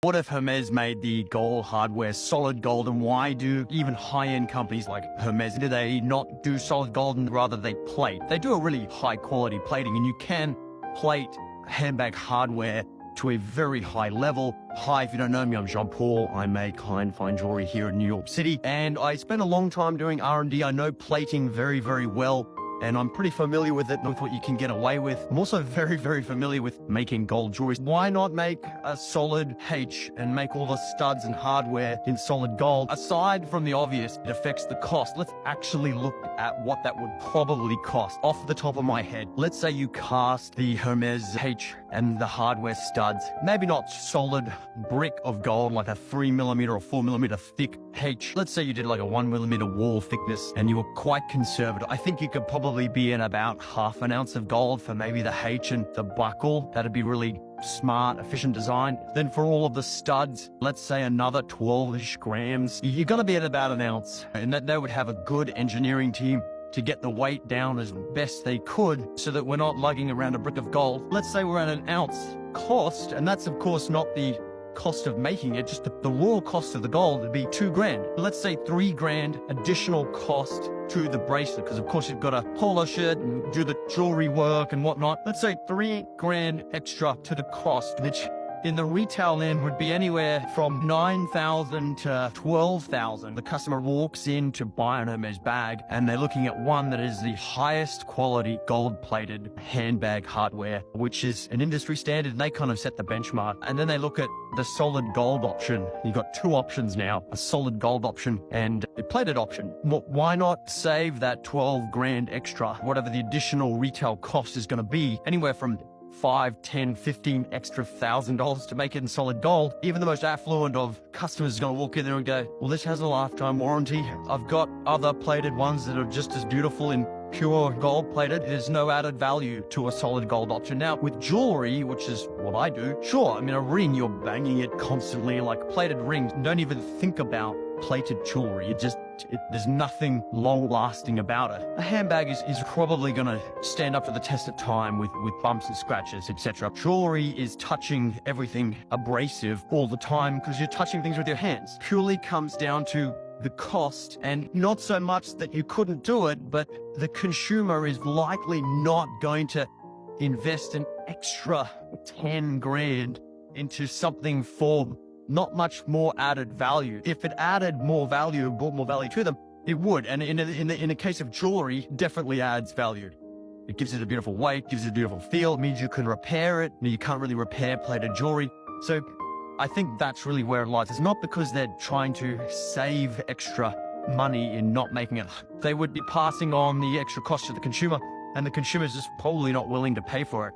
What if Hermes made the gold hardware solid gold, and why do even high-end companies like Hermes, do they not do solid gold and rather they plate? They do a really high quality plating, and you can plate handbag hardware to a very high level. Hi, if you don't know me, I'm Jean-Paul. I make high and fine jewelry here in New York City, and I spent a long time doing R&D. I know plating very, very well, and I'm pretty familiar with it and with what you can get away with. I'm also very, very familiar with making gold jewelry. Why not make a solid H and make all the studs and hardware in solid gold? Aside from the obvious, it affects the cost. Let's actually look at what that would probably cost. Off the top of my head, let's say you cast the Hermes H and the hardware studs, maybe not solid brick of gold, like a 3mm or 4mm thick H. Let's say you did like a 1mm wall thickness and you were quite conservative. I think you could probably be in about half an ounce of gold for maybe the H and the buckle. That'd be really smart, efficient design. Then for all of the studs, let's say another 12-ish grams. You're gonna be at about an ounce, and that they would have a good engineering team to get the weight down as best they could so that we're not lugging around a brick of gold. Let's say we're at an ounce cost, and that's of course not the cost of making it, just the raw cost of the gold would be $2,000. Let's say $3,000 additional cost to the bracelet, because of course you've got a polo shirt and do the jewelry work and whatnot. Let's say $3,000 extra to the cost, which in the retail end would be anywhere from $9,000 to $12,000. The customer walks in to buy an Hermes bag and they're looking at one that is the highest quality gold-plated handbag hardware, which is an industry standard, and they kind of set the benchmark. And then they look at the solid gold option. You've got two options now, a solid gold option and a plated option. Well, why not save that $12,000 extra, whatever the additional retail cost is going to be, anywhere from $5, $10, $15 extra $1,000 to make it in solid gold. Even the most affluent of customers is going to walk in there and go, well, this has a lifetime warranty. I've got other plated ones that are just as beautiful in pure gold plated. There's no added value to a solid gold option. Now with jewelry, which is what I do, sure, I mean a ring, you're banging it constantly, like plated rings. Don't even think about plated jewelry. There's nothing long lasting about it. A handbag is probably going to stand up to the test of time with bumps and scratches, etc. Jewelry is touching everything abrasive all the time because you're touching things with your hands. Purely comes down to the cost, and not so much that you couldn't do it, but the consumer is likely not going to invest an extra $10,000 into something for not much more added value. If it added more value, brought more value to them, it would. And in a case of jewelry, definitely adds value. It gives it a beautiful weight, gives it a beautiful feel. It means you can repair it. You can't really repair plated jewelry. So I think that's really where it lies. It's not because they're trying to save extra money in not making it. They would be passing on the extra cost to the consumer, and the consumer is just probably not willing to pay for it.